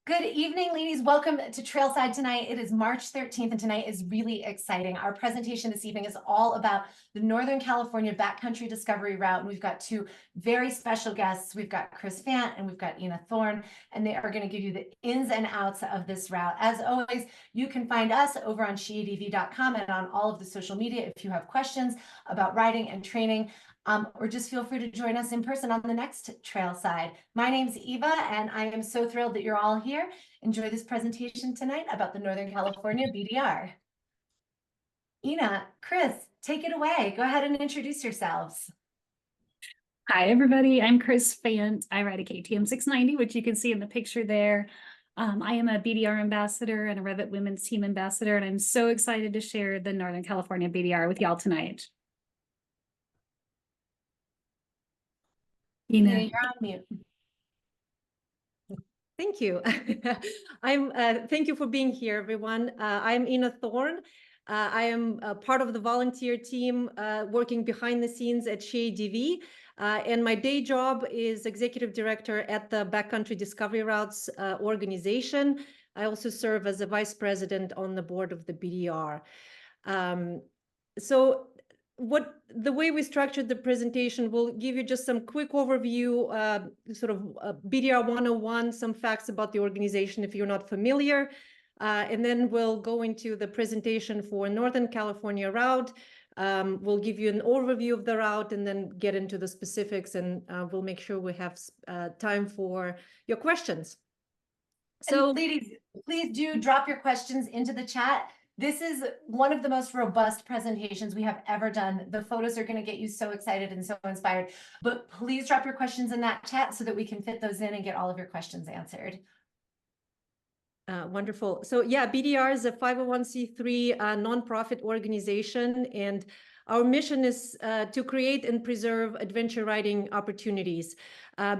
Good evening, ladies. Welcome to Trailside tonight. It is March 13th, and tonight is really exciting. Our presentation this evening is all about the Northern California Backcountry Discovery Route, and we've got two very special guests. We've got Kris Fant and we've got Thorn, and they are going to give you the ins and outs of this route. As always, you can find us over on sheadv.com and on all of the social media if you have questions about riding and training. Or just feel free to join us in person on the next Trailside. My name's Eva, and I am so thrilled that you're all here. Enjoy this presentation tonight about the Northern California BDR. Kris, take it away. Go ahead and introduce yourselves. Hi, everybody. I'm Kris Fant. I ride a KTM 690, which you can see in the picture there. I am a BDR ambassador and a Revit Women's Team ambassador, and I'm so excited to share the Northern California BDR with y'all tonight. You're on mute. Thank you. Thank you for being here, everyone. I'm Thorn. I am a part of the volunteer team working behind the scenes at SheADV. And my day job is executive director at the Backcountry Discovery Routes organization. I also serve as a vice president on the board of the BDR. The way we structured the presentation will give you just some quick overview, BDR 101, some facts about the organization if you're not familiar. And then we'll go into the presentation for Northern California route. We'll give you an overview of the route and then get into the specifics, and we'll make sure we have time for your questions. So, ladies, please do drop your questions into the chat. This is one of the most robust presentations we have ever done. The photos are going to get you so excited and so inspired. But please drop your questions in that chat so that we can fit those in and get all of your questions answered. Wonderful. So yeah, BDR is a 501c3 nonprofit organization, and our mission is to create and preserve adventure riding opportunities.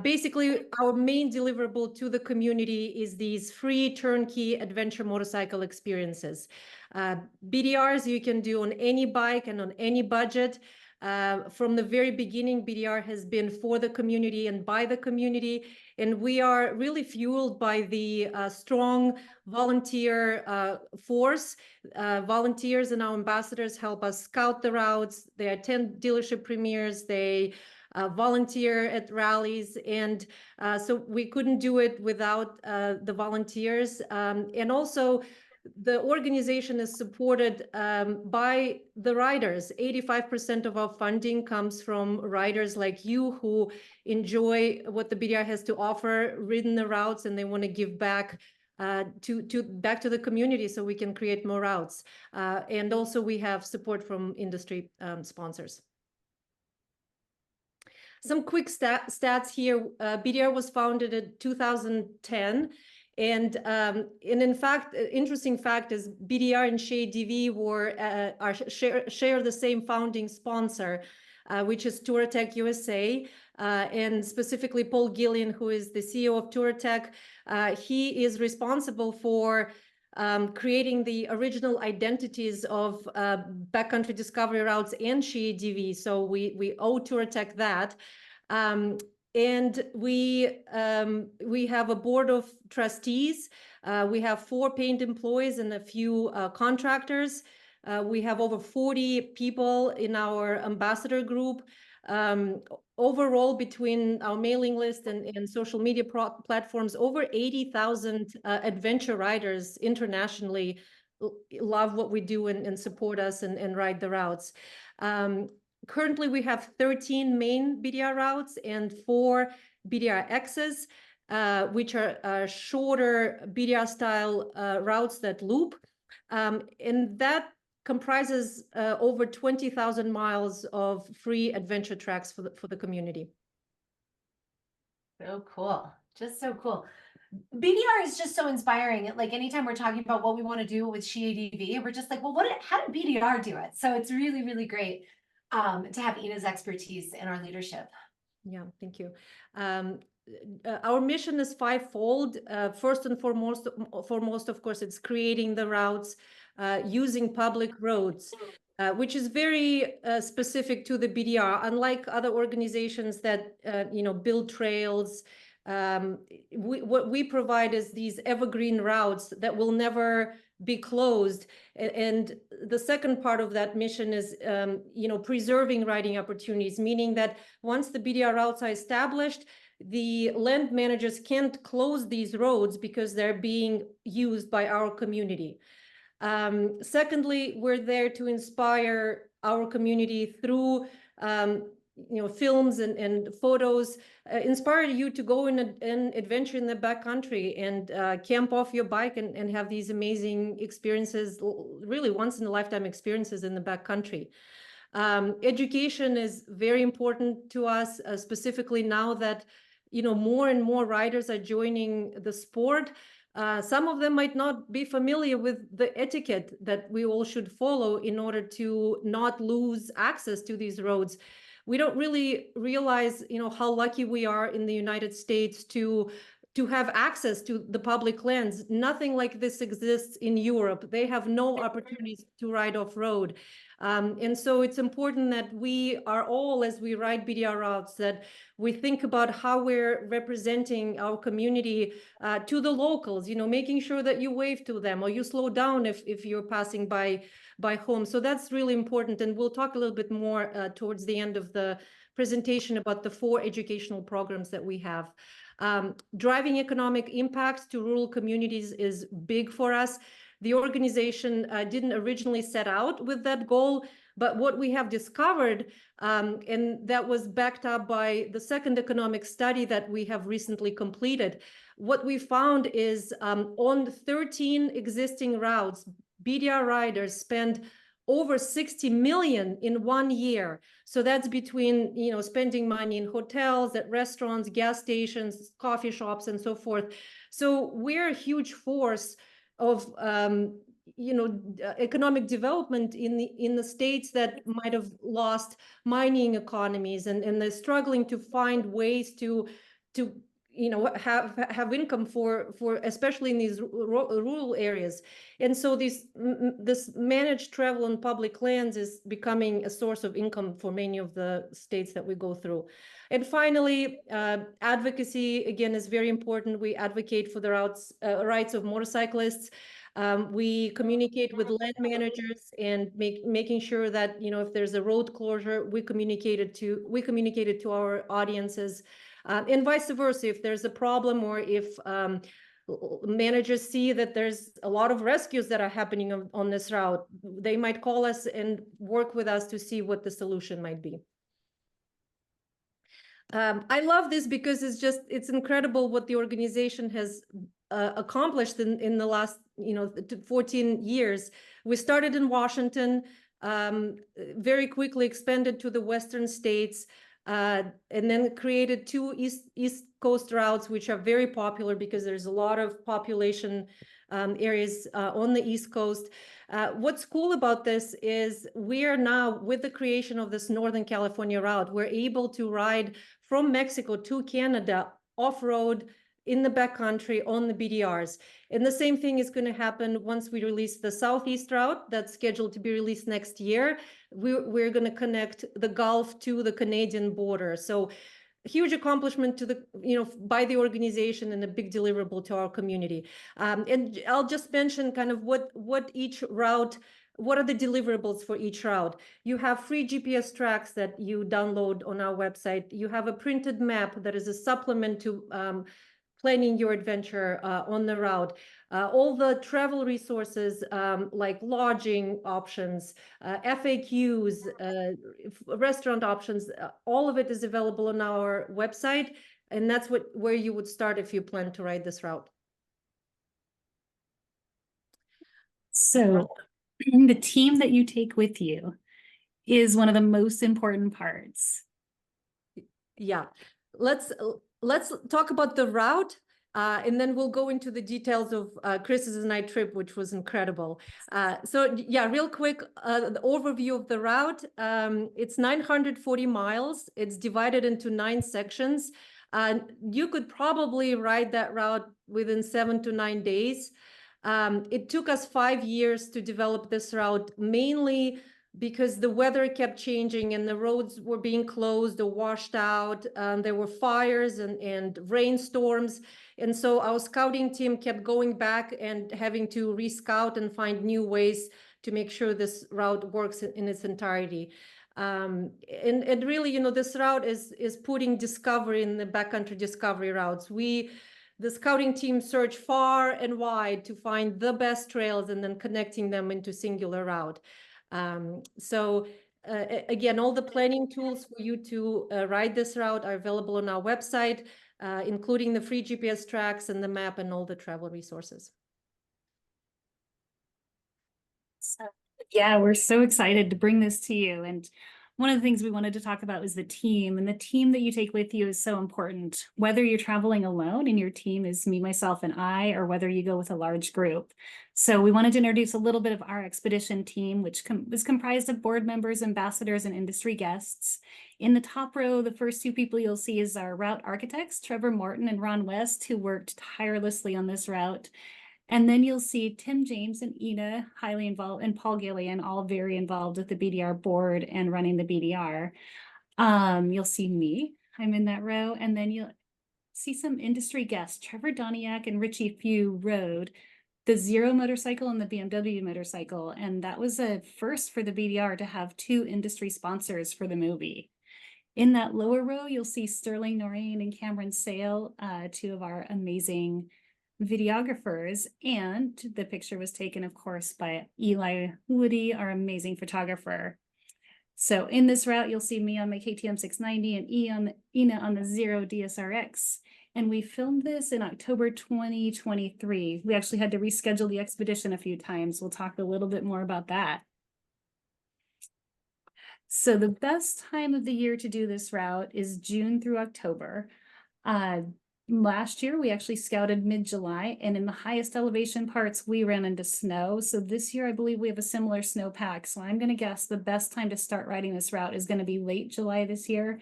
Basically, our main deliverable to the community is these free turnkey adventure motorcycle experiences. BDRs you can do on any bike and on any budget. From the very beginning, BDR has been for the community and by the community, and we are really fueled by the strong volunteer force. Volunteers and our ambassadors help us scout the routes. They attend dealership premieres. They volunteer at rallies, and so we couldn't do it without the volunteers. And also, the organization is supported by the riders. 85% of our funding comes from riders like you who enjoy what the BDR has to offer, ridden the routes, and they want to give back to the community so we can create more routes. And also we have support from industry sponsors. Some quick stats here. BDR was founded in 2010. And in fact, interesting fact is BDR and SheADV share the same founding sponsor, which is Touratech USA, and specifically Paul Gillian, who is the CEO of Touratech. He is responsible for creating the original identities of Backcountry Discovery Routes and SheADV. So we owe Touratech that. And we have a board of trustees. We have 4 paid employees and a few contractors. We have over 40 people in our ambassador group. Overall, between our mailing list and social media platforms, over 80,000 adventure riders internationally love what we do and support us and ride the routes. Currently, we have 13 main BDR routes and 4 BDR X's, which are shorter BDR-style routes that loop. And that comprises over 20,000 miles of free adventure tracks for the community. So cool. Just so cool. BDR is just so inspiring. Like anytime we're talking about what we want to do with SheADV, we're just like, well, how did BDR do it? So it's really, really great to have Ina's expertise in our leadership. Yeah, thank you. Our mission is 5-fold. First and foremost, of course, it's creating the routes using public roads, which is very specific to the BDR. Unlike other organizations that build trails, what we provide is these evergreen routes that will never be closed. And the second part of that mission is, preserving riding opportunities, meaning that once the BDR routes are established, the land managers can't close these roads because they're being used by our community. Secondly, we're there to inspire our community through films and photos, inspire you to go in an adventure in the backcountry and camp off your bike and have these amazing experiences, really once in a lifetime experiences in the backcountry. Education is very important to us, specifically now that more and more riders are joining the sport. Some of them might not be familiar with the etiquette that we all should follow in order to not lose access to these roads. We don't really realize, how lucky we are in the United States to have access to the public lands. Nothing like this exists in Europe. They have no opportunities to ride off-road. And so it's important that we are all, as we ride BDR routes, that we think about how we're representing our community to the locals, making sure that you wave to them or you slow down if you're passing by home. So that's really important. And we'll talk a little bit more towards the end of the presentation about the 4 educational programs that we have. Driving economic impact to rural communities is big for us. The organization didn't originally set out with that goal, but what we have discovered, and that was backed up by the second economic study that we have recently completed, what we found is on 13 existing routes, BDR riders spend over 60 million in 1 year. So that's between, spending money in hotels, at restaurants, gas stations, coffee shops, and so forth. So we're a huge force of, economic development in the states that might have lost mining economies, and they're struggling to find ways to have income for especially in these rural areas. And so this managed travel on public lands is becoming a source of income for many of the states that we go through. And finally, advocacy, again, is very important. We advocate for the rights of motorcyclists. We communicate with land managers and making sure that, if there's a road closure, we communicate it to our audiences. And vice versa, if there's a problem or if managers see that there's a lot of rescues that are happening on this route, they might call us and work with us to see what the solution might be. I love this because it's incredible what the organization has accomplished in the last 14 years. We started in Washington, very quickly expanded to the western states, and then created 2 East Coast routes, which are very popular because there's a lot of population areas on the East Coast. What's cool about this is we are now, with the creation of this Northern California route, we're able to ride from Mexico to Canada off-road in the backcountry on the BDRs. And the same thing is going to happen once we release the Southeast route that's scheduled to be released next year. We're going to connect the Gulf to the Canadian border. So huge accomplishment to the, by the organization, and a big deliverable to our community. And I'll just mention kind of what each route, what are the deliverables for each route. You have free GPS tracks that you download on our website. You have a printed map that is a supplement to planning your adventure on the route. All the travel resources like lodging options, FAQs, restaurant options, all of it is available on our website. And that's where you would start if you plan to ride this route. So the team that you take with you is one of the most important parts. Yeah, let's talk about the route, and then we'll go into the details of Kris's night trip, which was incredible. So yeah, real quick, the overview of the route. It's 940 miles. It's divided into 9 sections. You could probably ride that route within 7 to 9 days. It took us 5 years to develop this route, mainly because the weather kept changing and the roads were being closed or washed out. There were fires and rainstorms. And so our scouting team kept going back and having to rescout and find new ways to make sure this route works in its entirety. And really, you know, this route is putting discovery in the backcountry discovery routes. The scouting team search far and wide to find the best trails and then connecting them into singular route. Again, all the planning tools for you to ride this route are available on our website, including the free GPS tracks and the map and all the travel resources. So, yeah, we're so excited to bring this to you. And one of the things we wanted to talk about was the team, and the team that you take with you is so important, whether you're traveling alone and your team is me, myself, and I, or whether you go with a large group. So we wanted to introduce a little bit of our expedition team, which is comprised of board members, ambassadors, and industry guests. In the top row, the first two people you'll see is our route architects, Trevor Morton and Ron West, who worked tirelessly on this route. And then you'll see Tim James and Ina highly involved, and Paul Gillian, all very involved with the BDR board and running the BDR. You'll see me, I'm in that row. And then you'll see some industry guests. Trevor Doniak and Richie Few rode the Zero motorcycle and the BMW motorcycle. And that was a first for the BDR to have two industry sponsors for the movie. In that lower row, you'll see Sterling Noreen and Cameron Sale, two of our amazing videographers, and the picture was taken, of course, by Eli Woody, our amazing photographer. So in this route, you'll see me on my KTM 690 and Ina on the Zero DSRX. And we filmed this in October 2023. We actually had to reschedule the expedition a few times. We'll talk a little bit more about that. So the best time of the year to do this route is June through October. Last year, we actually scouted mid-July, and in the highest elevation parts, we ran into snow. So this year, I believe we have a similar snowpack. So I'm going to guess the best time to start riding this route is going to be late July this year,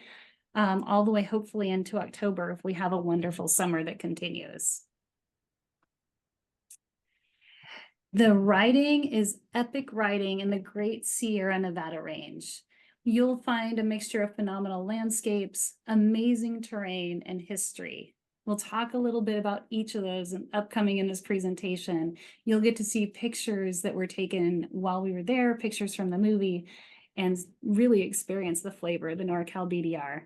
all the way hopefully into October if we have a wonderful summer that continues. The riding is epic riding in the Great Sierra Nevada range. You'll find a mixture of phenomenal landscapes, amazing terrain, and history. We'll talk a little bit about each of those upcoming in this presentation. You'll get to see pictures that were taken while we were there, pictures from the movie, and really experience the flavor of the NorCal BDR.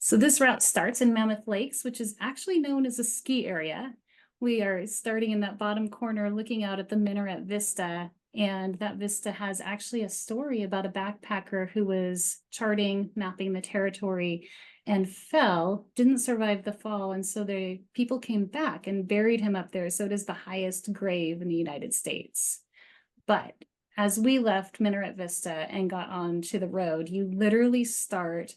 So this route starts in Mammoth Lakes, which is actually known as a ski area. We are starting in that bottom corner looking out at the Minaret Vista. And that vista has actually a story about a backpacker who was charting, mapping the territory, and fell, didn't survive the fall. And so people came back and buried him up there. So it is the highest grave in the United States. But as we left Minaret Vista and got onto the road, you literally start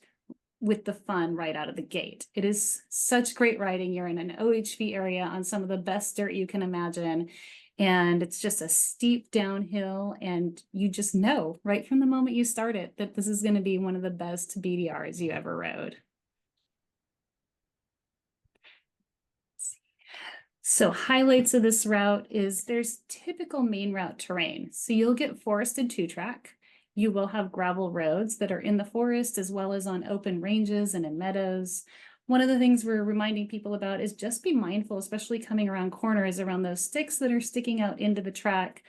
with the fun right out of the gate. It is such great riding. You're in an OHV area on some of the best dirt you can imagine. And it's just a steep downhill, and you just know right from the moment you start it that this is going to be one of the best BDRs you ever rode. So highlights of this route is there's typical main route terrain. So you'll get forested two-track. You will have gravel roads that are in the forest as well as on open ranges and in meadows. One of the things we're reminding people about is just be mindful, especially coming around corners, around those sticks that are sticking out into the track.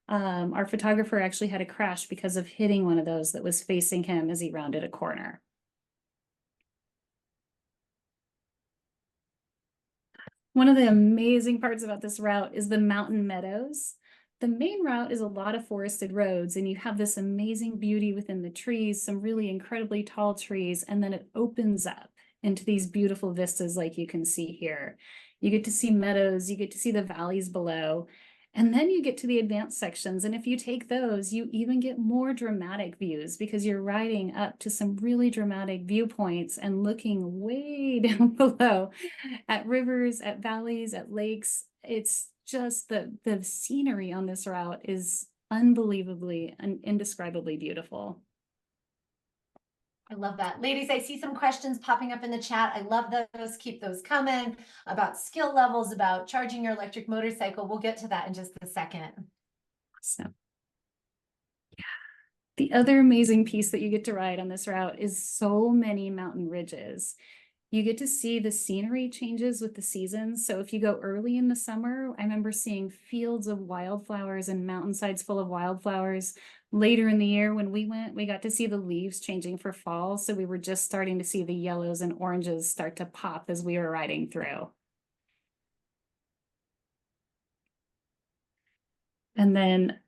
Our photographer actually had a crash because of hitting one of those that was facing him as he rounded a corner. One of the amazing parts about this route is the mountain meadows. The main route is a lot of forested roads, and you have this amazing beauty within the trees, some really incredibly tall trees, and then it opens up into these beautiful vistas like you can see here. You get to see meadows, you get to see the valleys below, and then you get to the advanced sections. And if you take those, you even get more dramatic views because you're riding up to some really dramatic viewpoints and looking way down below at rivers, at valleys, at lakes. It's just the scenery on this route is unbelievably and indescribably beautiful. I love that. Ladies, I see some questions popping up in the chat. I love those. Keep those coming about skill levels, about charging your electric motorcycle. We'll get to that in just a second. Awesome. The other amazing piece that you get to ride on this route is so many mountain ridges. You get to see the scenery changes with the seasons. So if you go early in the summer, I remember seeing fields of wildflowers and mountainsides full of wildflowers. Later in the year when we went, we got to see the leaves changing for fall. So we were just starting to see the yellows and oranges start to pop as we were riding through. And then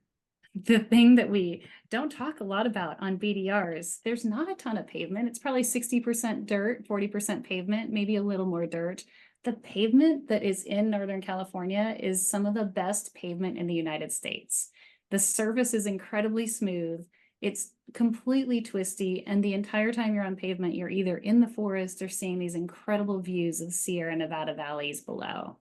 the thing that we don't talk a lot about on BDRs, there's not a ton of pavement. It's probably 60% dirt, 40% pavement, maybe a little more dirt. The pavement that is in Northern California is some of the best pavement in the United States. The surface is incredibly smooth. It's completely twisty. And the entire time you're on pavement, you're either in the forest or seeing these incredible views of Sierra Nevada valleys below.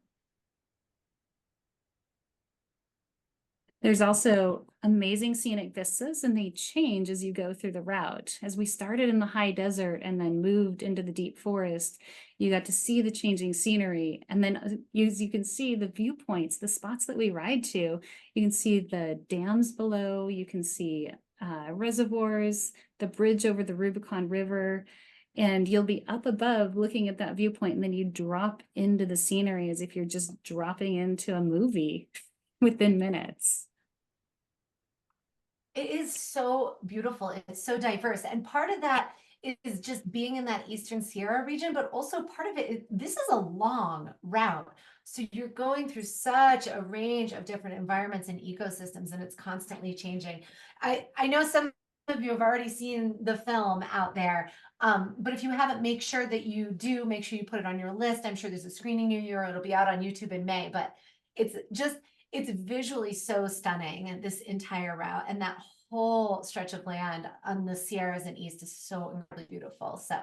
There's also amazing scenic vistas, and they change as you go through the route. As we started in the high desert and then moved into the deep forest, you got to see the changing scenery. And then as you can see the viewpoints, the spots that we ride to, you can see the dams below, you can see reservoirs, the bridge over the Rubicon River, and you'll be up above looking at that viewpoint, and then you drop into the scenery as if you're just dropping into a movie within minutes. It is so beautiful. It's so diverse. And part of that is just being in that Eastern Sierra region, but also part of it is this is a long route. So you're going through such a range of different environments and ecosystems, and it's constantly changing. I know some of you have already seen the film out there, but if you haven't, make sure that you do, make sure you put it on your list. I'm sure there's a screening near you, or it'll be out on YouTube in May, but it's visually so stunning, this entire route, and that whole stretch of land on the Sierras and East is so incredibly beautiful. So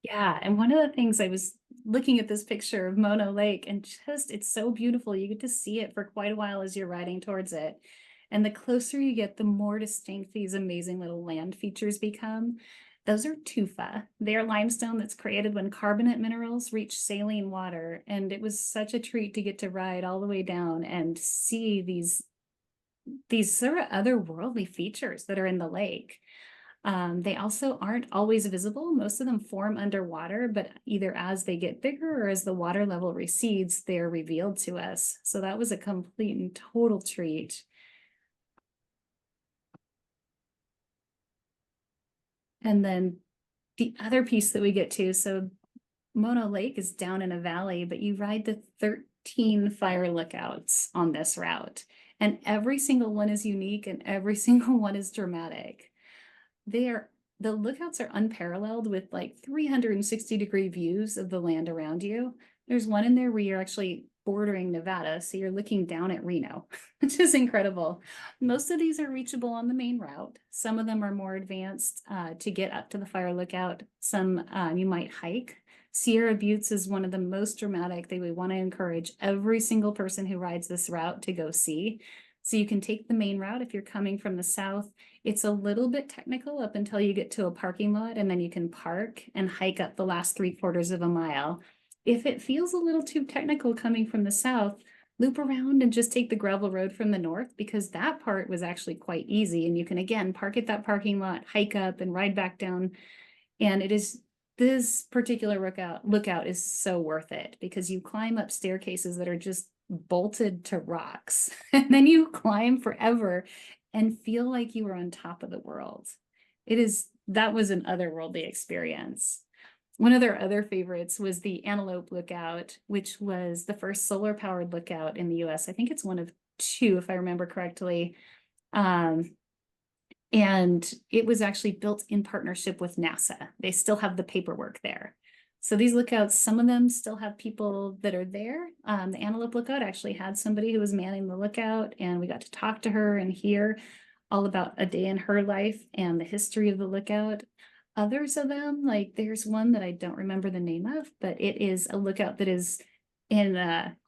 yeah, and one of the things, I was looking at this picture of Mono Lake, and just it's so beautiful. You get to see it for quite a while as you're riding towards it. And the closer you get, the more distinct these amazing little land features become. Those are tufa. They are limestone that's created when carbonate minerals reach saline water. And it was such a treat to get to ride all the way down and see these sort of otherworldly features that are in the lake. They also aren't always visible. Most of them form underwater, but either as they get bigger or as the water level recedes, they're revealed to us. So that was a complete and total treat. And then the other piece that we get to, so Mono Lake is down in a valley, but you ride the 13 fire lookouts on this route. And every single one is unique and every single one is dramatic. The lookouts are unparalleled with like 360-degree views of the land around you. There's one in there where you're actually bordering Nevada, so you're looking down at Reno, which is incredible. Most of these are reachable on the main route. Some of them are more advanced to get up to the fire lookout. Some you might hike. Sierra Buttes is one of the most dramatic that we want to encourage every single person who rides this route to go see. So you can take the main route if you're coming from the south. It's a little bit technical up until you get to a parking lot, and then you can park and hike up the last 3/4 of a mile. If it feels a little too technical coming from the south, loop around and just take the gravel road from the north, because that part was actually quite easy. And you can, again, park at that parking lot, hike up and ride back down. And this particular lookout is so worth it, because you climb up staircases that are just bolted to rocks, and then you climb forever and feel like you were on top of the world. That was an otherworldly experience. One of their other favorites was the Antelope Lookout, which was the first solar powered lookout in the US. I think it's one of 2, if I remember correctly. And it was actually built in partnership with NASA. They still have the paperwork there. So these lookouts, some of them still have people that are there. The Antelope Lookout actually had somebody who was manning the lookout, and we got to talk to her and hear all about a day in her life and the history of the lookout. Others of them, like there's one that I don't remember the name of, but it is a lookout that is in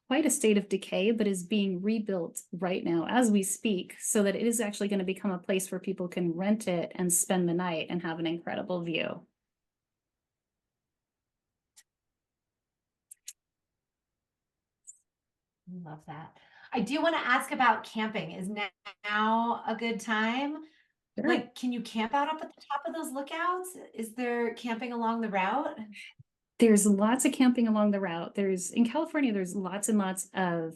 quite a state of decay, but is being rebuilt right now as we speak, so that it is actually going to become a place where people can rent it and spend the night and have an incredible view. Love that. I do want to ask about camping. Is now a good time? Sure. Like, can you camp out up at the top of those lookouts? Is there camping along the route? There's lots of camping along the route. In California, there's lots and lots of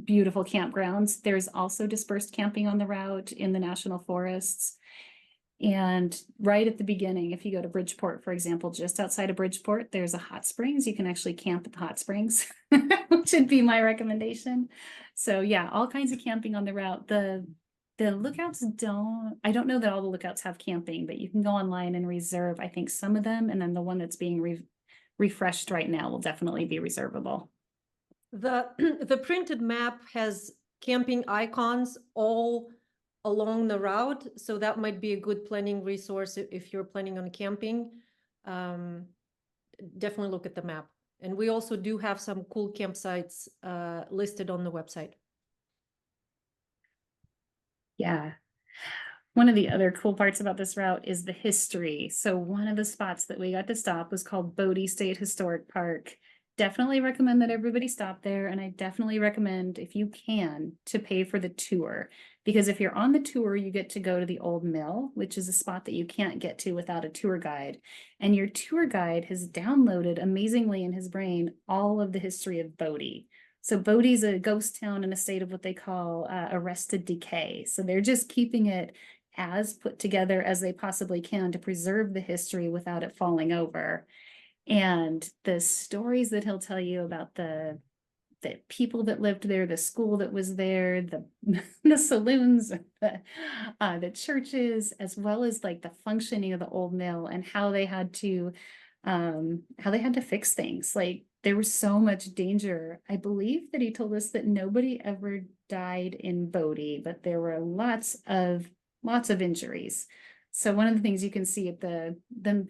beautiful campgrounds. There's also dispersed camping on the route in the national forests. And right at the beginning, if you go to Bridgeport, for example, just outside of Bridgeport, there's a hot springs. You can actually camp at the hot springs, which would be my recommendation. So yeah, all kinds of camping on the route. The lookouts I don't know that all the lookouts have camping, but you can go online and reserve, I think, some of them. And then the one that's being refreshed right now will definitely be reservable. The printed map has camping icons all along the route, so that might be a good planning resource if you're planning on camping. Definitely look at the map. And we also do have some cool campsites listed on the website. Yeah. One of the other cool parts about this route is the history. So one of the spots that we got to stop was called Bodie State Historic Park. Definitely recommend that everybody stop there. And I definitely recommend, if you can, to pay for the tour. Because if you're on the tour, you get to go to the old mill, which is a spot that you can't get to without a tour guide. And your tour guide has downloaded amazingly in his brain all of the history of Bodie. So Bodie's a ghost town in a state of what they call arrested decay. So they're just keeping it as put together as they possibly can to preserve the history without it falling over. And the stories that he'll tell you about the people that lived there, the school that was there, the saloons, the churches, as well as like the functioning of the old mill and how they had to fix things. Like there was so much danger. I believe that he told us that nobody ever died in Bodie, but there were lots of injuries. So one of the things you can see at the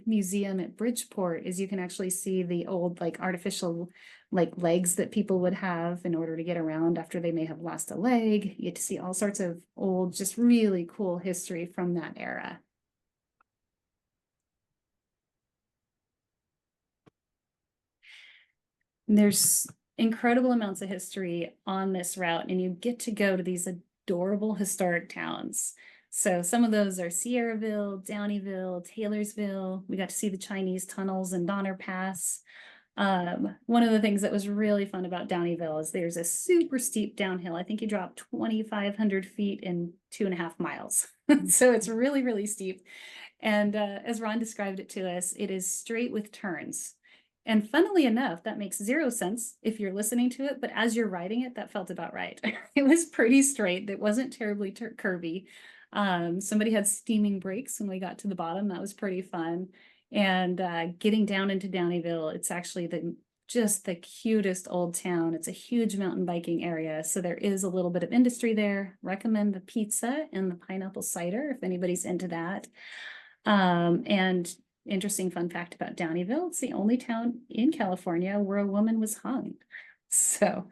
museum at Bridgeport is you can actually see the old like artificial like legs that people would have in order to get around after they may have lost a leg. You get to see all sorts of old, just really cool history from that era. And there's incredible amounts of history on this route, and you get to go to these adorable historic towns. So some of those are Sierraville, Downeyville, Taylorsville. We got to see the Chinese tunnels and Donner Pass. One of the things that was really fun about Downeyville is there's a super steep downhill. I think you drop 2,500 feet in 2.5 miles. So it's really, really steep. And as Ron described it to us, it is straight with turns. And funnily enough, that makes 0 sense if you're listening to it, but as you're riding it, that felt about right. It was pretty straight. It wasn't terribly curvy. Somebody had steaming brakes when we got to the bottom. That was pretty fun. And getting down into Downeyville, it's actually just the cutest old town. It's a huge mountain biking area. So there is a little bit of industry there. Recommend the pizza and the pineapple cider if anybody's into that. And interesting fun fact about Downeyville, it's the only town in California where a woman was hung. So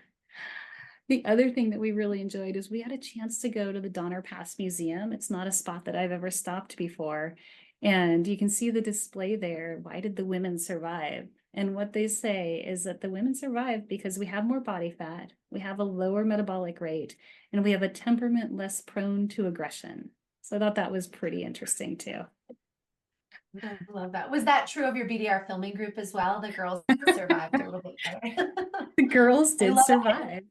the other thing that we really enjoyed is we had a chance to go to the Donner Pass Museum. It's not a spot that I've ever stopped before. And you can see the display there. Why did the women survive? And what they say is that the women survived because we have more body fat, we have a lower metabolic rate, and we have a temperament less prone to aggression. So I thought that was pretty interesting too. I love that. Was that true of your BDR filming group as well? The girls survived a little bit better. The girls did survive.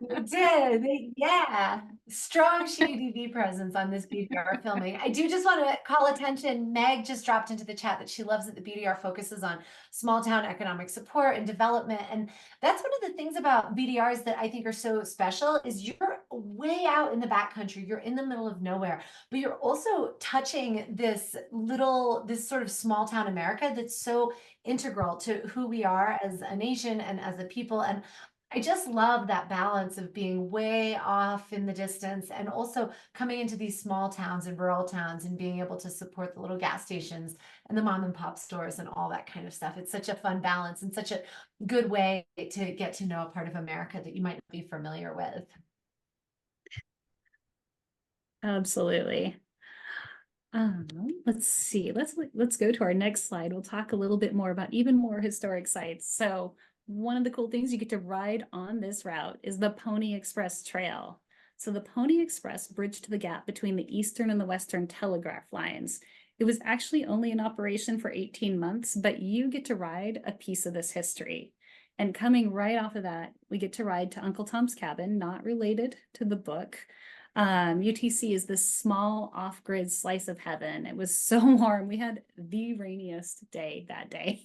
They did. Yeah. Strong ShittyDV presence on this BDR filming. I do just want to call attention. Meg just dropped into the chat that she loves that the BDR focuses on small town economic support and development. And that's one of the things about BDRs that I think are so special is you're way out in the backcountry. You're in the middle of nowhere, but you're also touching this sort of small town America that's so integral to who we are as a nation and as a people. And I just love that balance of being way off in the distance and also coming into these small towns and rural towns and being able to support the little gas stations and the mom and pop stores and all that kind of stuff. It's such a fun balance and such a good way to get to know a part of America that you might not be familiar with. Absolutely. Let's see. Let's go to our next slide. We'll talk a little bit more about even more historic sites. So one of the cool things you get to ride on this route is the Pony Express Trail. So the Pony Express bridged the gap between the Eastern and the Western telegraph lines. It was actually only in operation for 18 months, but you get to ride a piece of this history. And coming right off of that, we get to ride to Uncle Tom's Cabin, not related to the book. UTC is this small off-grid slice of heaven. It was so warm. We had the rainiest day that day.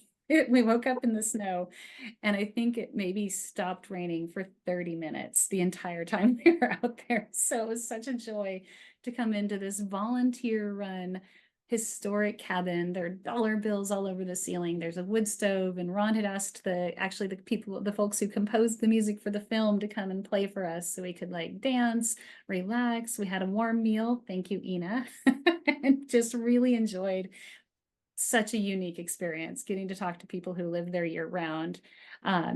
We woke up in the snow, and I think it maybe stopped raining for 30 minutes the entire time we were out there. So it was such a joy to come into this volunteer-run historic cabin. There are dollar bills all over the ceiling. There's a wood stove, and Ron had asked the folks who composed the music for the film to come and play for us so we could like dance, relax. We had a warm meal. Thank you, Ina. And just really enjoyed such a unique experience getting to talk to people who live there year round.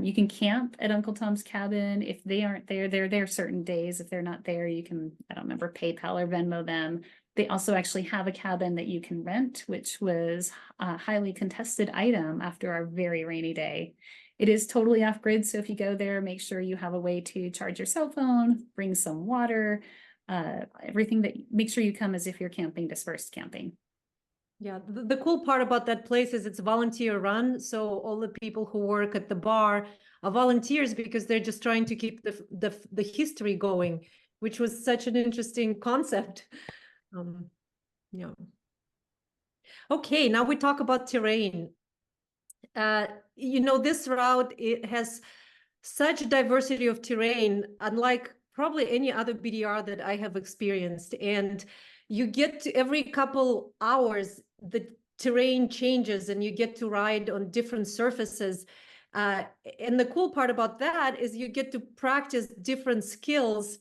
You can camp at Uncle Tom's Cabin. If they aren't there, they're there certain days. If they're not there, you can, I don't remember, PayPal or Venmo them. They also actually have a cabin that you can rent, which was a highly contested item after our very rainy day. It is totally off grid, so if you go there, make sure you have a way to charge your cell phone, bring some water, make sure you come as if you're camping, dispersed camping. Yeah, the cool part about that place is it's volunteer run. So all the people who work at the bar are volunteers because they're just trying to keep the history going, which was such an interesting concept. Yeah. Okay, now we talk about terrain. This route, it has such diversity of terrain, unlike probably any other BDR that I have experienced. And you get to every couple hours, the terrain changes and you get to ride on different surfaces. And the cool part about that is you get to practice different skills,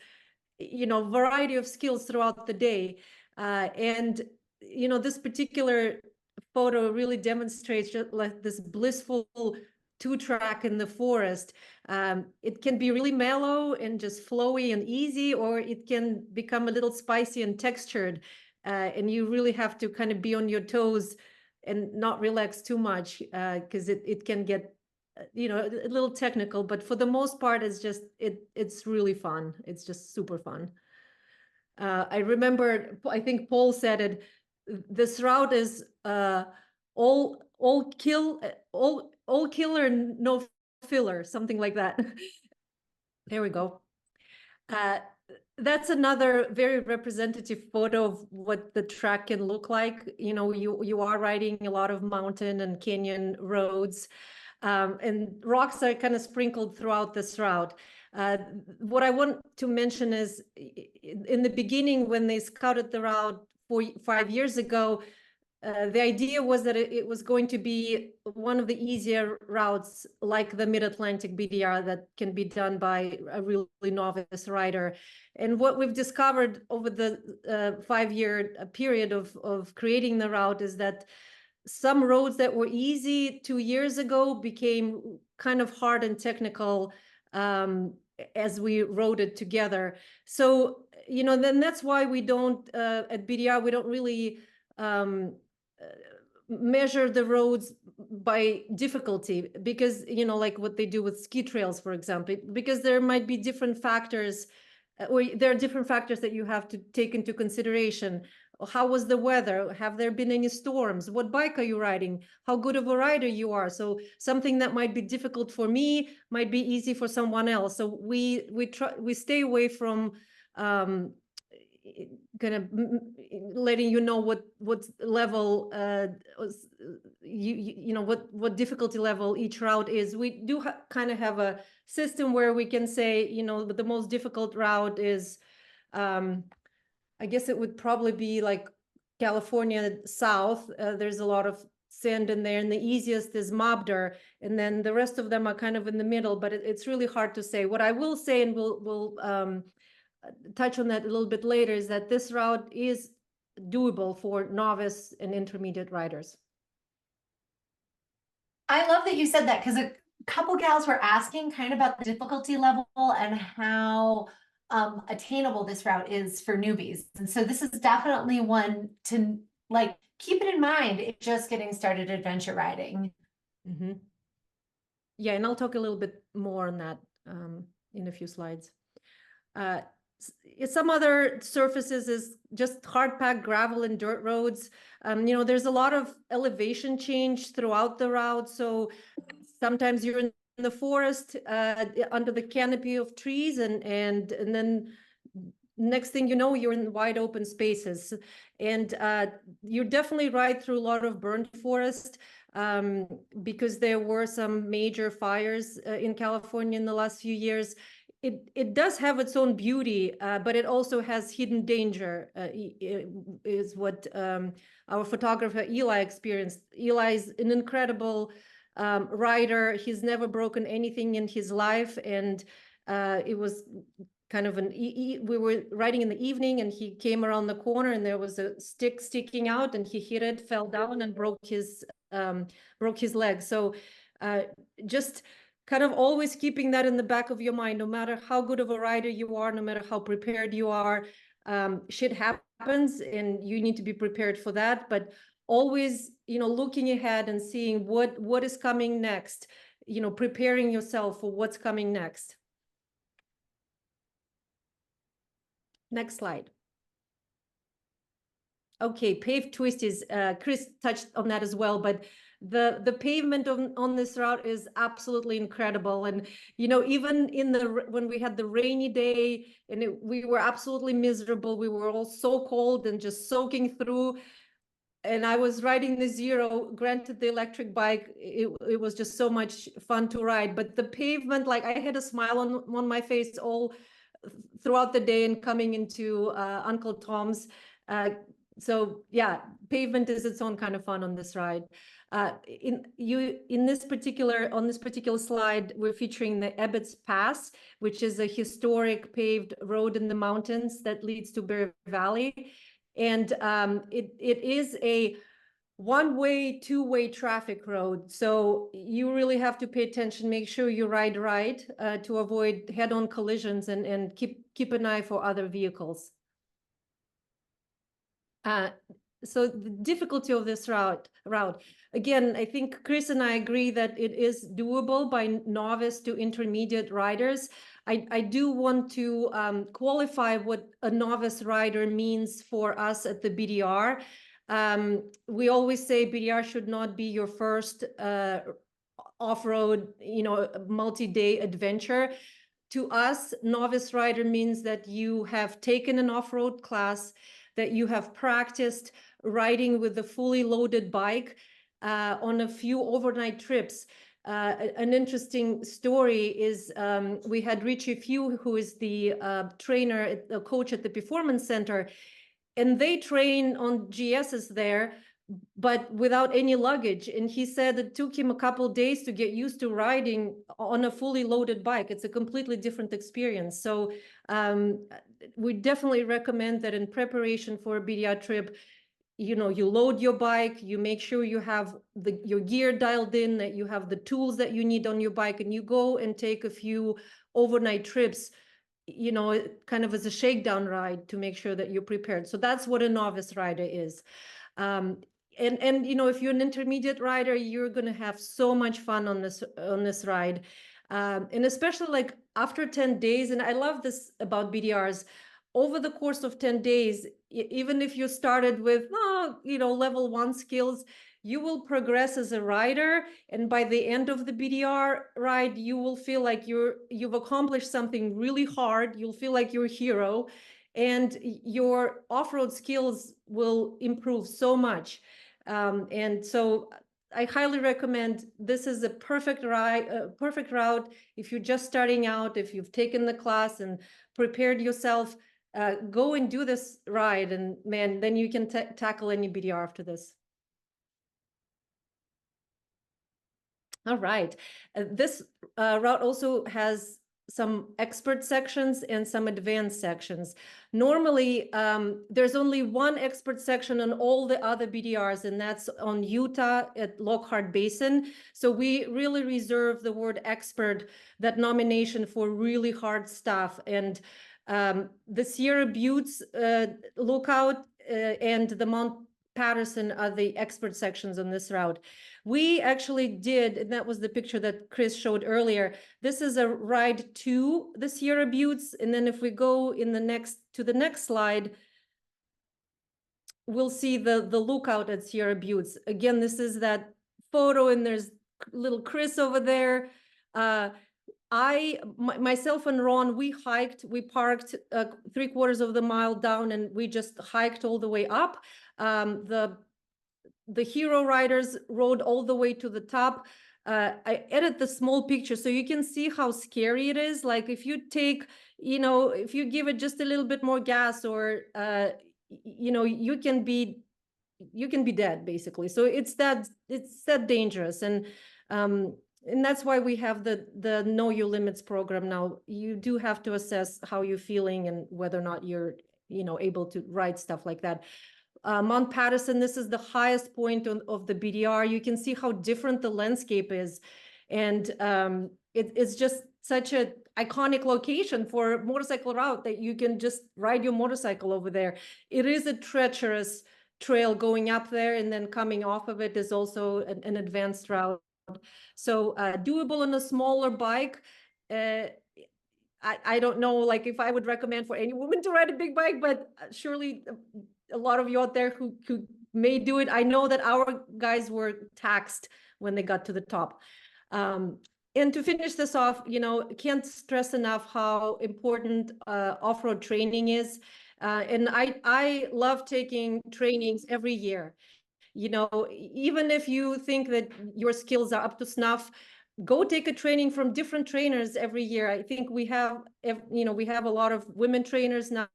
variety of skills throughout the day. This particular photo really demonstrates just like this blissful two-track in the forest. It can be really mellow and just flowy and easy, or it can become a little spicy and textured. And you really have to kind of be on your toes and not relax too much because it can get, a little technical. But for the most part, it's really fun. It's just super fun. I remember, I think Paul said it, this route is all killer, no filler, something like that. There we go. That's another very representative photo of what the track can look like. You are riding a lot of mountain and canyon roads, and rocks are kind of sprinkled throughout this route. What I want to mention is in the beginning, when they scouted the route 5 years ago, the idea was that it was going to be one of the easier routes, like the Mid-Atlantic BDR, that can be done by a really novice rider. And what we've discovered over the 5-year period of creating the route is that some roads that were easy 2 years ago became kind of hard and technical as we rode it together. So, then that's why we don't, at BDR, we don't really measure the roads by difficulty, because like what they do with ski trails, for example, because there might be different factors, or there are different factors that you have to take into consideration. How was the weather? Have there been any storms? What bike are you riding? How good of a rider you are? So something that might be difficult for me might be easy for someone else. So we stay away from kind of letting you know what level what difficulty level each route is. We do kind of have a system where we can say, the most difficult route is I guess it would probably be like California South. There's a lot of sand in there, and the easiest is Mobder, and then the rest of them are kind of in the middle, but it's really hard to say. What I will say, and we'll touch on that a little bit later, is that this route is doable for novice and intermediate riders. I love that you said that, because a couple gals were asking kind of about the difficulty level and how attainable this route is for newbies. And so this is definitely one to keep it in mind if just getting started adventure riding. Mm-hmm. Yeah, and I'll talk a little bit more on that in a few slides. Some other surfaces is just hard packed gravel and dirt roads. There's a lot of elevation change throughout the route. So sometimes you're in the forest under the canopy of trees, and then next thing you know, you're in wide open spaces. And you definitely ride through a lot of burned forest because there were some major fires in California in the last few years. It does have its own beauty, but it also has hidden danger, is what our photographer Eli experienced. Eli's an incredible rider. He's never broken anything in his life, and it was kind of we were riding in the evening, and he came around the corner, and there was a stick sticking out, and he hit it, fell down, and broke his leg. So just kind of always keeping that in the back of your mind, no matter how good of a rider you are, no matter how prepared you are, shit happens and you need to be prepared for that. But always, looking ahead and seeing what is coming next, preparing yourself for what's coming next. Next slide. Okay, Pave Twist is, Kris touched on that as well, but the pavement on this route is absolutely incredible. And even when we had the rainy day and we were absolutely miserable, we were all so cold and just soaking through, and I was riding the Zero. Granted, the electric bike, it was just so much fun to ride, but the pavement, like, I had a smile on my face all throughout the day and coming into Uncle Tom's. So yeah, pavement is its own kind of fun on this ride. On this particular slide, we're featuring the Ebbits Pass, which is a historic paved road in the mountains that leads to Bear Valley. And it is a one-way, two-way traffic road. So you really have to pay attention, make sure you ride right to avoid head-on collisions and keep an eye for other vehicles. So the difficulty of this route, again, I think Kris and I agree that it is doable by novice to intermediate riders. I do want to qualify what a novice rider means for us at the BDR. We always say BDR should not be your first off-road, multi-day adventure. To us, novice rider means that you have taken an off-road class, that you have practiced riding with a fully loaded bike on a few overnight trips. An interesting story is we had Richie Few, who is the coach at the Performance Center, and they train on GSs there, but without any luggage. And he said it took him a couple of days to get used to riding on a fully loaded bike. It's a completely different experience. So we definitely recommend that in preparation for a BDR trip, you load your bike, you make sure you have your gear dialed in, that you have the tools that you need on your bike, and you go and take a few overnight trips, kind of as a shakedown ride to make sure that you're prepared. So that's what a novice rider is. And if you're an intermediate rider, you're going to have so much fun on this ride. And especially like after 10 days, and I love this about BDRs, over the course of 10 days, even if you started with, level 1 skills, you will progress as a rider. And by the end of the BDR ride, you will feel like you've accomplished something really hard. You'll feel like you're a hero, and your off-road skills will improve so much. And so I highly recommend, this is a perfect route. If you're just starting out, if you've taken the class and prepared yourself, go and do this ride, and man, then you can tackle any BDR after this. All right. This route also has some expert sections and some advanced sections. Normally, there's only one expert section on all the other BDRs, and that's on Utah at Lockhart Basin. So we really reserve the word expert, that nomination, for really hard stuff. And the Sierra Buttes lookout and the Mount Patterson are the expert sections on this route. We actually did, and that was the picture that Kris showed earlier. This is a ride to the Sierra Buttes. And then if we go to the next slide, we'll see the lookout at Sierra Buttes. Again, this is that photo, and there's little Kris over there. Myself and Ron, we parked 3/4 of the mile down, and we just hiked all the way up. The hero riders rode all the way to the top. I added the small picture so you can see how scary it is. Like if you take, if you give it just a little bit more gas, or you can be dead basically. So it's that dangerous, and that's why we have the Know Your Limits program now. You do have to assess how you're feeling and whether or not you're able to ride stuff like that. Mount Patterson, this is the highest point of the BDR. You can see how different the landscape is, and it's just such an iconic location for a motorcycle route that you can just ride your motorcycle over there. It is a treacherous trail going up there, and then coming off of it is also an advanced route. So doable on a smaller bike. I don't know, like if I would recommend for any woman to ride a big bike, but surely a lot of you out there who may do it. I know that our guys were taxed when they got to the top. And to finish this off, can't stress enough how important off-road training is. And I love taking trainings every year. Even if you think that your skills are up to snuff, go take a training from different trainers every year. I think we have a lot of women trainers now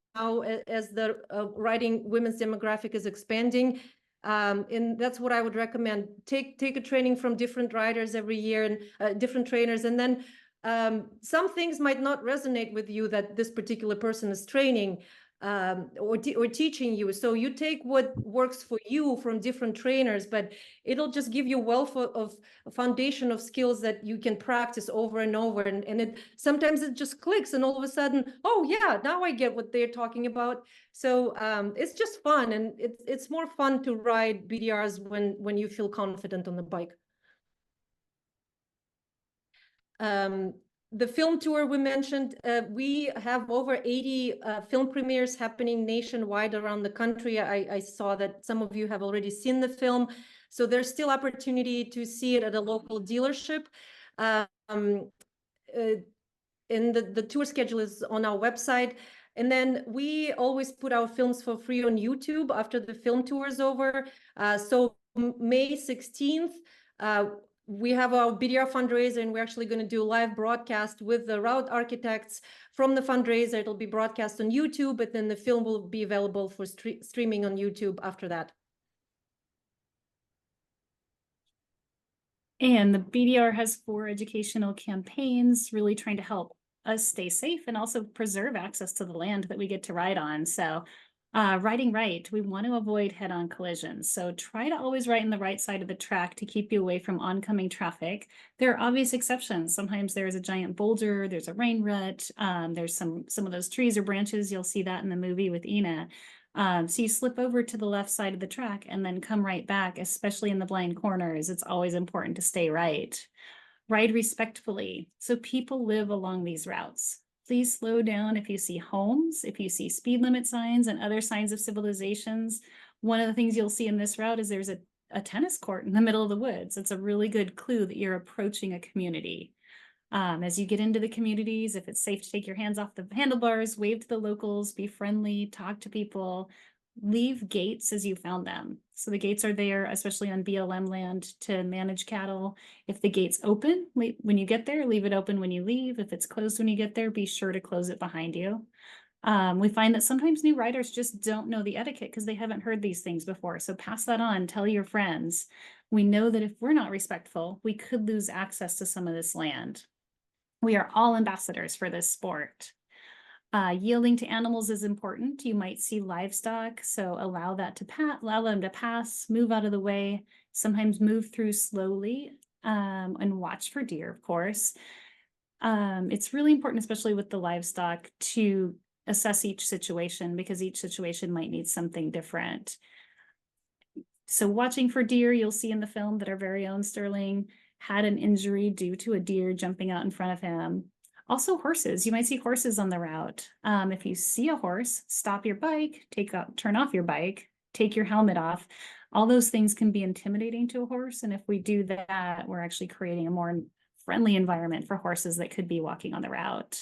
as the riding women's demographic is expanding. And that's what I would recommend. Take a training from different riders every year, and different trainers. And then some things might not resonate with you that this particular person is training or teaching you. So you take what works for you from different trainers, but it'll just give you a wealth of a foundation of skills that you can practice over and over. And sometimes it just clicks, and all of a sudden, oh yeah, now I get what they're talking about. So it's just fun, and it's more fun to ride BDRs when you feel confident on the bike. The film tour we mentioned, we have over 80 film premieres happening nationwide around the country. I saw that some of you have already seen the film, so there's still opportunity to see it at a local dealership. And the tour schedule is on our website. And then we always put our films for free on YouTube after the film tour is over. So May 16th, we have our BDR fundraiser, and we're actually going to do a live broadcast with the route architects from the fundraiser. It'll be broadcast on YouTube, but then the film will be available for streaming on YouTube after that. And the BDR has 4 educational campaigns, really trying to help us stay safe and also preserve access to the land that we get to ride on. So riding right, we want to avoid head-on collisions. So try to always ride in the right side of the track to keep you away from oncoming traffic. There are obvious exceptions. Sometimes there's a giant boulder, there's a rain rut, there's some of those trees or branches. You'll see that in the movie with Ina. So you slip over to the left side of the track and then come right back, especially in the blind corners. It's always important to stay right. Ride respectfully. So people live along these routes. Please slow down if you see homes, if you see speed limit signs and other signs of civilizations. One of the things you'll see in this route is there's a tennis court in the middle of the woods. It's a really good clue that you're approaching a community. As you get into the communities, if it's safe to take your hands off the handlebars, wave to the locals, be friendly, talk to people, leave gates as you found them. So the gates are there, especially on BLM land, to manage cattle. If the gate's open, when you get there, leave it open when you leave. If it's closed when you get there, be sure to close it behind you. We find that sometimes new riders just don't know the etiquette because they haven't heard these things before. So pass that on, tell your friends. We know that if we're not respectful, we could lose access to some of this land. We are all ambassadors for this sport. Yielding to animals is important. You might see livestock, so allow them to pass, move out of the way, sometimes move through slowly, and watch for deer, of course. It's really important, especially with the livestock, to assess each situation because each situation might need something different. So watching for deer, you'll see in the film that our very own Sterling had an injury due to a deer jumping out in front of him. Also horses, you might see horses on the route. If you see a horse, stop your bike, turn off your bike, take your helmet off. All those things can be intimidating to a horse. And if we do that, we're actually creating a more friendly environment for horses that could be walking on the route.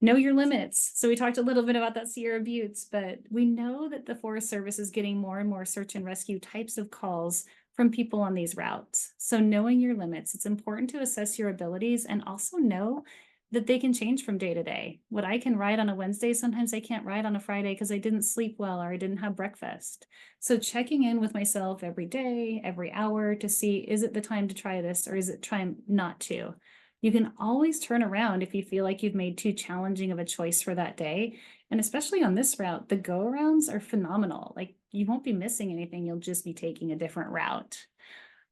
Know your limits. So we talked a little bit about that Sierra Buttes, but we know that the Forest Service is getting more and more search and rescue types of calls from people on these routes. So knowing your limits, it's important to assess your abilities and also know that they can change from day to day. What I can ride on a Wednesday, sometimes I can't ride on a Friday because I didn't sleep well or I didn't have breakfast. So checking in with myself every day, every hour to see, is it the time to try this or is it time not to? You can always turn around if you feel like you've made too challenging of a choice for that day. And especially on this route, the go-arounds are phenomenal. Like you won't be missing anything. You'll just be taking a different route.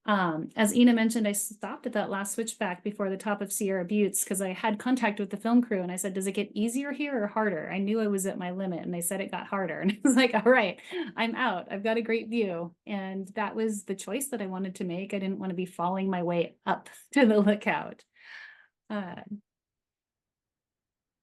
As Ina mentioned, I stopped at that last switchback before the top of Sierra Buttes because I had contact with the film crew and I said, does it get easier here or harder? I knew I was at my limit and they said it got harder. And I was like, all right, I'm out. I've got a great view. And that was the choice that I wanted to make. I didn't want to be falling my way up to the lookout.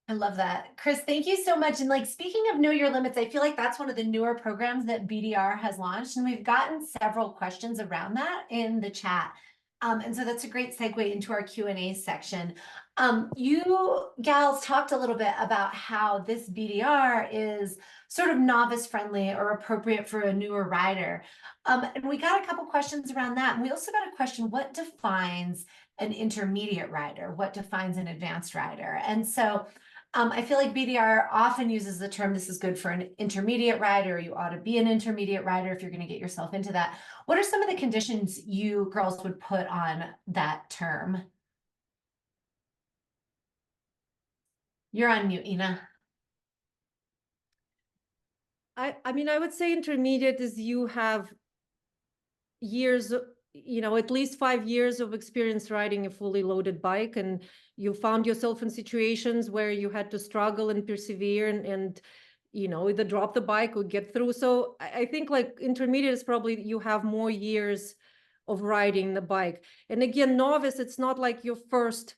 I love that. Kris, thank you so much. And like speaking of Know Your Limits, I feel like that's one of the newer programs that BDR has launched. And we've gotten several questions around that in the chat. And so that's a great segue into our Q&A section. You gals talked a little bit about how this BDR is sort of novice friendly or appropriate for a newer rider. And we got a couple questions around that. And we also got a question, what defines an intermediate rider? What defines an advanced rider? And so I feel like BDR often uses the term, this is good for an intermediate rider, you ought to be an intermediate rider if you're going to get yourself into that. What are some of the conditions you girls would put on that term? You're on mute, Ina. I mean, I would say intermediate is you have years, at least 5 years of experience riding a fully loaded bike, and you found yourself in situations where you had to struggle and persevere and either drop the bike or get through. So I think like intermediate is probably you have more years of riding the bike. And again, novice, it's not like your first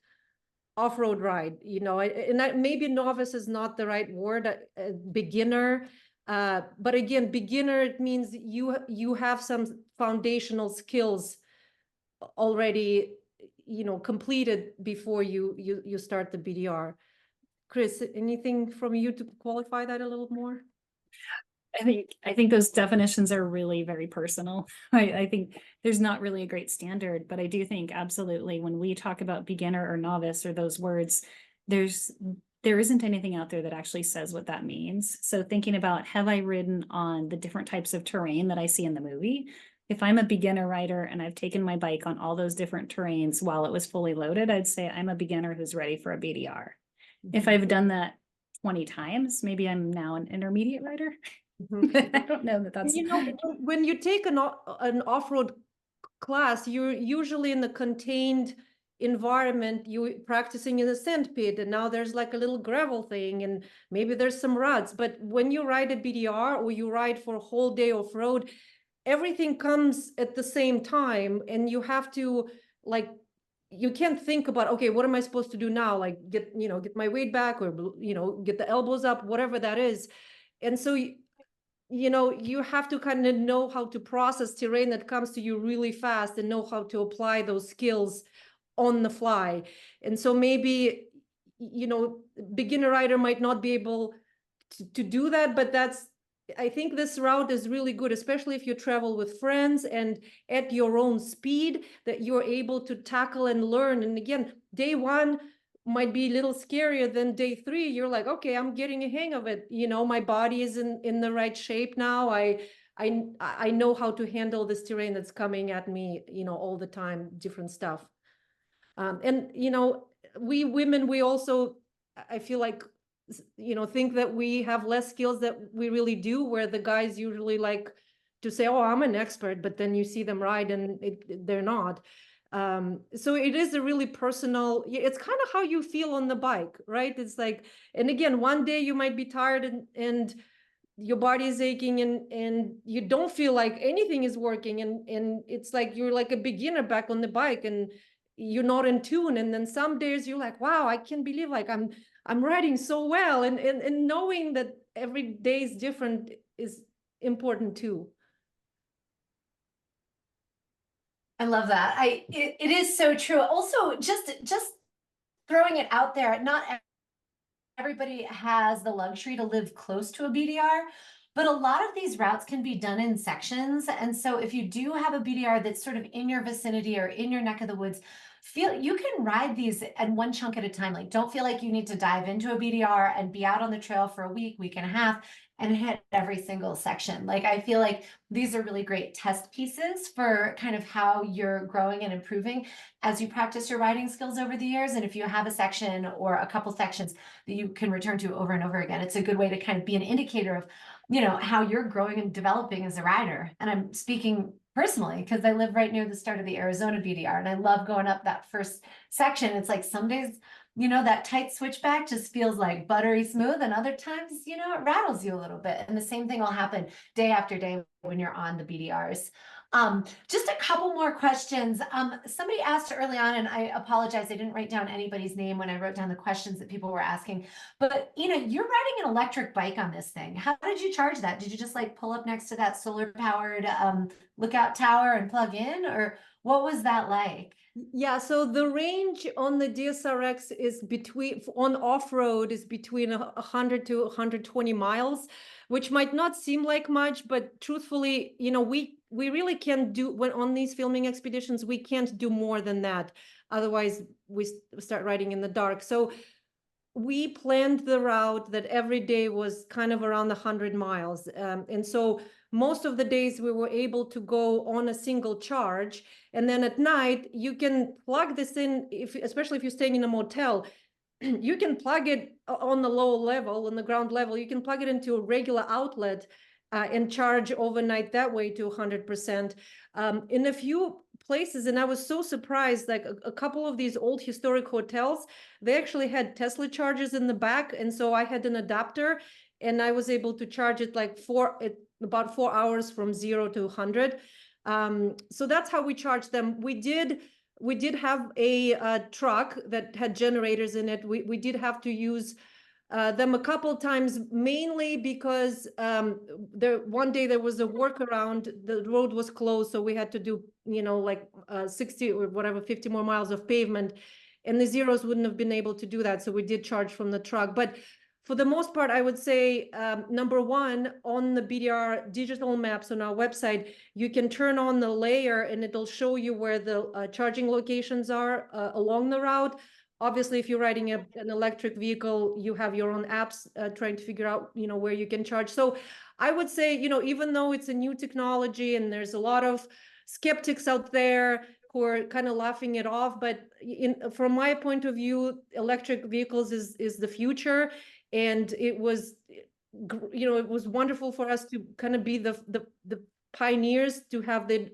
off-road ride, and maybe novice is not the right word, beginner. But again, beginner, it means you have some foundational skills already, completed before you start the BDR. Kris, anything from you to qualify that a little more? I think those definitions are really very personal. I think there's not really a great standard, but I do think absolutely when we talk about beginner or novice or those words, there isn't anything out there that actually says what that means. So thinking about, have I ridden on the different types of terrain that I see in the movie? If I'm a beginner rider and I've taken my bike on all those different terrains while it was fully loaded, I'd say I'm a beginner who's ready for a BDR. If I've done that 20 times, maybe I'm now an intermediate rider. I don't know that that's... when you take an off-road class, you're usually in a contained environment, you're practicing in a sand pit, and now there's like a little gravel thing, and maybe there's some ruts. But when you ride a BDR or you ride for a whole day off-road, everything comes at the same time, and you have to you can't think about, okay, what am I supposed to do now? Like get my weight back or, get the elbows up, whatever that is. And so, you have to kind of know how to process terrain that comes to you really fast and know how to apply those skills on the fly. And so maybe, beginner rider might not be able to do that, but I think this route is really good, especially if you travel with friends and at your own speed, that you're able to tackle and learn. And again, day one might be a little scarier than day 3. You're like, okay, I'm getting a hang of it. My body is in the right shape now. I know how to handle this terrain that's coming at me, all the time, different stuff. And, we women, we also, I feel like, think that we have less skills that we really do, where the guys usually like to say, oh, I'm an expert, but then you see them ride and they're not. So it is a really personal, it's kind of how you feel on the bike, right? It's like, and again, one day you might be tired and your body is aching and you don't feel like anything is working, and it's like you're like a beginner back on the bike and you're not in tune. And then some days you're like, wow, I can't believe like I'm riding so well, and knowing that every day is different is important too. I love that. It is so true. Also, just throwing it out there, not everybody has the luxury to live close to a BDR, but a lot of these routes can be done in sections. And so if you do have a BDR that's sort of in your vicinity or in your neck of the woods, you can ride these at one chunk at a time. Like, don't feel like you need to dive into a BDR and be out on the trail for a week and a half and hit every single section. Like, I feel like these are really great test pieces for kind of how you're growing and improving as you practice your riding skills over the years. And if you have a section or a couple sections that you can return to over and over again, it's a good way to kind of be an indicator of, you know, how you're growing and developing as a rider. And I'm speaking personally because I live right near the start of the Arizona BDR, and I love going up that first section. It's like some days, you know, that tight switchback just feels like buttery smooth, and other times, you know, it rattles you a little bit. And the same thing will happen day after day when you're on the BDRs. Just a couple more questions. Somebody asked early on, and I apologize, I didn't write down anybody's name when I wrote down the questions that people were asking, but you know, you're riding an electric bike on this thing. How did you charge that? Did you just like pull up next to that solar powered lookout tower and plug in, or what was that like? Yeah, so the range on the DSRX is on off-road is between 100 to 120 miles, which might not seem like much, but truthfully, you know, we really can't do, when on these filming expeditions, we can't do more than that. Otherwise, we start riding in the dark. So we planned the route that every day was kind of around 100 miles. And so most of the days we were able to go on a single charge. And then at night, you can plug this in, especially if you're staying in a motel, you can plug it on the low level, on the ground level, you can plug it into a regular outlet and charge overnight that way to 100%. In a few places, and I was so surprised, like a couple of these old historic hotels, they actually had Tesla chargers in the back. And so I had an adapter and I was able to charge it like about 4 hours from 0 to 100. So that's how we charged them. We did have a truck that had generators in it. We did have to use them a couple times, mainly because one day there was a workaround, the road was closed, so we had to do, you know, like 60 or whatever, 50 more miles of pavement, and the Zeros wouldn't have been able to do that, so we did charge from the truck. But for the most part, I would say, number one, on the BDR digital maps on our website, you can turn on the layer and it'll show you where the charging locations are along the route. Obviously, if you're riding an electric vehicle, you have your own apps trying to figure out, you know, where you can charge. So I would say, you know, even though it's a new technology and there's a lot of skeptics out there who are kind of laughing it off, but from my point of view, electric vehicles is the future. And it was, you know, it was wonderful for us to kind of be the pioneers to have the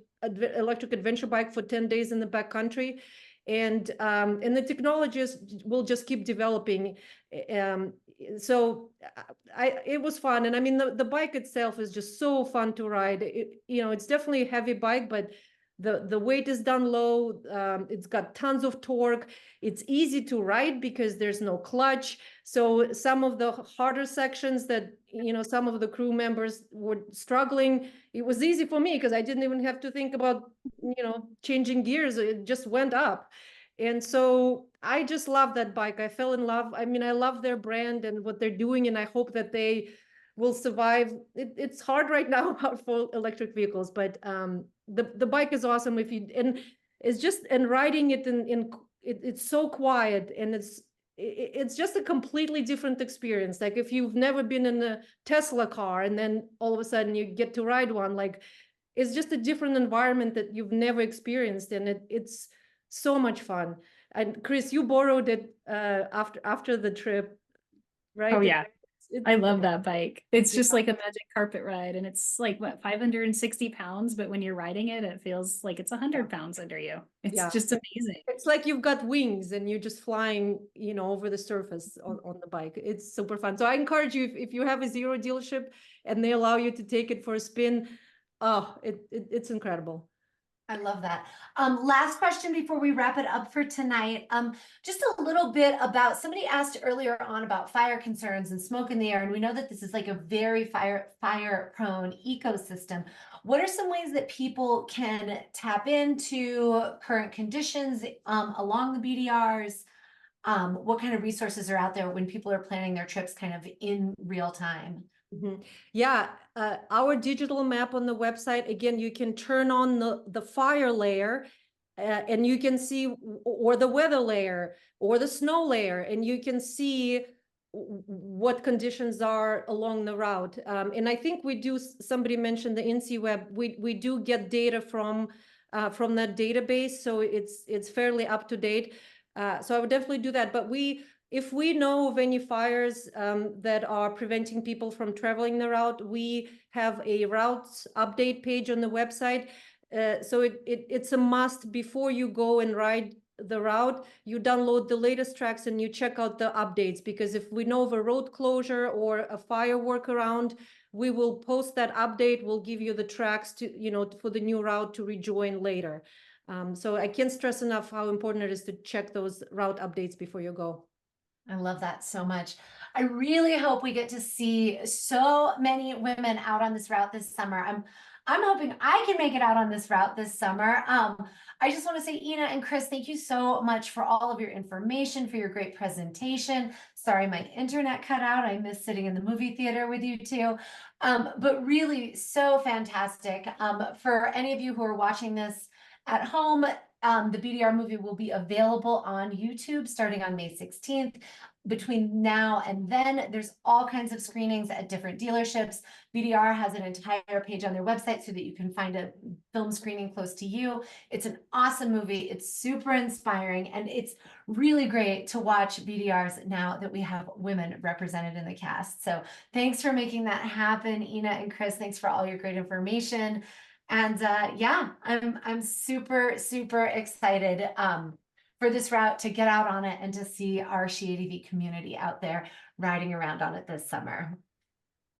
electric adventure bike for 10 days in the backcountry. And the technologies will just keep developing. So it was fun. And I mean, the bike itself is just so fun to ride. You know, it's definitely a heavy bike, but the weight is down low. It's got tons of torque. It's easy to ride because there's no clutch. So some of the harder sections that, you know, some of the crew members were struggling, it was easy for me because I didn't even have to think about, you know, changing gears. It just went up. And so I just love that bike. I fell in love. I mean, I love their brand and what they're doing, and I hope that they will survive. It's hard right now for electric vehicles, but the bike is awesome. And riding it it's so quiet, and it's just a completely different experience. Like if you've never been in a Tesla car and then all of a sudden you get to ride one, like it's just a different environment that you've never experienced, and it's so much fun. And Kris, you borrowed it after the trip, right? Oh yeah. I love that bike. It's just Yeah. like a magic carpet ride, and it's like what, 560 pounds, but when you're riding it, it feels like it's 100 pounds under you. It's Yeah. just amazing. It's like you've got wings and you're just flying, over the surface on the bike. It's super fun. So I encourage you, if you have a Zero dealership and they allow you to take it for a spin, oh, it's incredible. I love that. Last question before we wrap it up for tonight. Just a little bit about, somebody asked earlier on about fire concerns and smoke in the air, and we know that this is like a very fire prone ecosystem. What are some ways that people can tap into current conditions along the BDRs? What kind of resources are out there when people are planning their trips kind of in real time? Yeah, our digital map on the website, again, you can turn on the fire layer and you can see, or the weather layer or the snow layer, and you can see what conditions are along the route. And I think we do, somebody mentioned the INSEE web, we do get data from that database, so it's fairly up to date. So I would definitely do that. But if we know of any fires that are preventing people from traveling the route, we have a routes update page on the website. So it's a must before you go and ride the route. You download the latest tracks and you check out the updates, because if we know of a road closure or a fire workaround, we will post that update. We'll give you the tracks to, for the new route to rejoin later. So I can't stress enough how important it is to check those route updates before you go. I love that so much. I really hope we get to see so many women out on this route this summer. I'm hoping I can make it out on this route this summer. I just want to say, Ina and Kris, thank you so much for all of your information, for your great presentation. Sorry, my internet cut out. I miss sitting in the movie theater with you too. But really so fantastic. For any of you who are watching this at home, the BDR movie will be available on YouTube starting on May 16th. Between now and then, there's all kinds of screenings at different dealerships. BDR has an entire page on their website so that you can find a film screening close to you. It's an awesome movie. It's super inspiring, and it's really great to watch BDRs now that we have women represented in the cast. So thanks for making that happen, Ina and Kris. Thanks for all your great information. And yeah, I'm super, super excited for this route, to get out on it and to see our SheATV community out there riding around on it this summer.